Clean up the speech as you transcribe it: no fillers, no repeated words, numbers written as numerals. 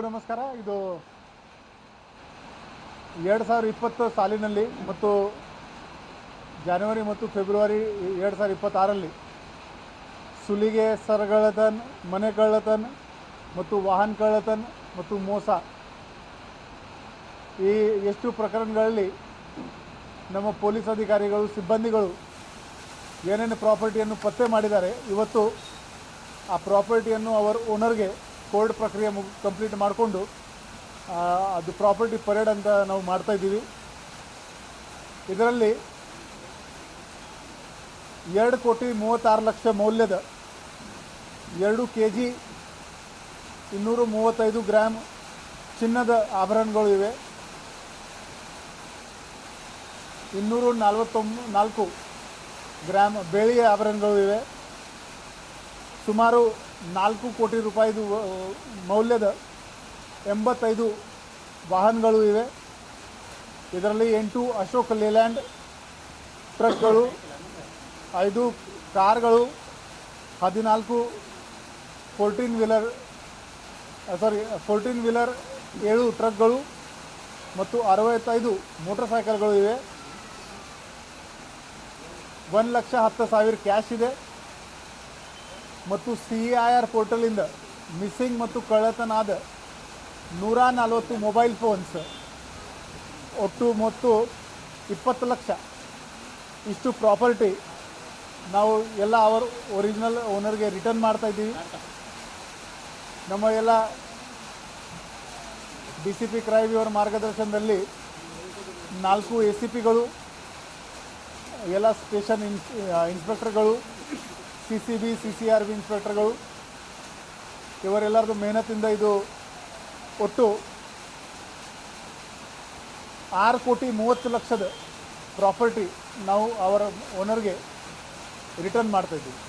ಎಲ್ಲರಿಗೂ ನಮಸ್ಕಾರ. ಇದು 2020 ಸಾಲಿನಲ್ಲಿ ಮತ್ತು ಜನವರಿ ಮತ್ತು ಫೆಬ್ರವರಿ 2026ರಲ್ಲಿ ಸುಲಿಗೆ, ಸರಗಳ್ಳತನ, ಮನೆ ಕಳ್ಳತನ ಮತ್ತು ವಾಹನ ಕಳ್ಳತನ ಮತ್ತು ಮೋಸ ಈ ಎಷ್ಟು ಪ್ರಕರಣಗಳಲ್ಲಿ ನಮ್ಮ ಪೊಲೀಸ್ ಅಧಿಕಾರಿಗಳು, ಸಿಬ್ಬಂದಿಗಳು ಏನೇನು ಪ್ರಾಪರ್ಟಿಯನ್ನು ಪತ್ತೆ ಮಾಡಿದ್ದಾರೆ. ಇವತ್ತು ಆ ಪ್ರಾಪರ್ಟಿಯನ್ನು ಅವರ ಓನರ್ಗೆ ಕೋರ್ಟ್ ಪ್ರಕ್ರಿಯೆ ಕಂಪ್ಲೀಟ್ ಮಾಡಿಕೊಂಡು ಅದು ಪ್ರಾಪರ್ಟಿ ಪರೇಡ್ ಅಂತ ನಾವು ಮಾಡ್ತಾಯಿದ್ದೀವಿ. ಇದರಲ್ಲಿ 2,36,00,000 ಮೌಲ್ಯದ 2 kg 235 ಗ್ರಾಮ್ ಚಿನ್ನದ ಆಭರಣಗಳು ಇವೆ. 244 ಗ್ರಾಮ್ ಬೆಳ್ಳಿಯ ಆಭರಣಗಳು ಇವೆ. ಸುಮಾರು 4 ಕೋಟಿ ರೂಪಾಯಿದು ಮೌಲ್ಯದ 85 ವಾಹನಗಳು ಇವೆ. ಇದರಲ್ಲಿ 8 ಅಶೋಕ್ ಲೇಲ್ಯಾಂಡ್ ಟ್ರಕ್ಗಳು, 5 ಕಾರ್ಗಳು, 14 14 ವೀಲರ್ 7 ಟ್ರಕ್ಗಳು ಮತ್ತು 65 ಮೋಟರ್ ಸೈಕಲ್ಗಳು ಇವೆ. 1,10,000 ಕ್ಯಾಶ್ ಇದೆ ಮತ್ತು CIR ಪೋರ್ಟಲಿಂದ ಮಿಸ್ಸಿಂಗ್ ಮತ್ತು ಕಳ್ಳತನಾದ 140 ಮೊಬೈಲ್ ಫೋನ್ಸ್, ಒಟ್ಟು ಮತ್ತು 20 ಲಕ್ಷ ಇಷ್ಟು ಪ್ರಾಪರ್ಟಿ ನಾವು ಎಲ್ಲ ಅವರ ಒರಿಜಿನಲ್ ಓನರ್ಗೆ ರಿಟರ್ನ್ ಮಾಡ್ತಾಯಿದ್ದೀವಿ. ನಮ್ಮ ಎಲ್ಲ DCP ಕ್ರೈಮ್ ಇವರ ಮಾರ್ಗದರ್ಶನದಲ್ಲಿ 4 ACPಗಳು, ಎಲ್ಲ ಸ್ಟೇಷನ್ ಇನ್ಸ್ಪೆಕ್ಟರ್ಗಳು, CCB, CCRB ಇನ್ಸ್ಪೆಕ್ಟರ್ಗಳು ಇವರೆಲ್ಲರದು ಮೆಹನತಿಂದ ಇದು ಒಟ್ಟು 6,30,00,000 ಪ್ರಾಪರ್ಟಿ ನಾವು ಅವರ ಓನರ್ಗೆ ರಿಟರ್ನ್ ಮಾಡ್ತಾಯಿದ್ದೀವಿ.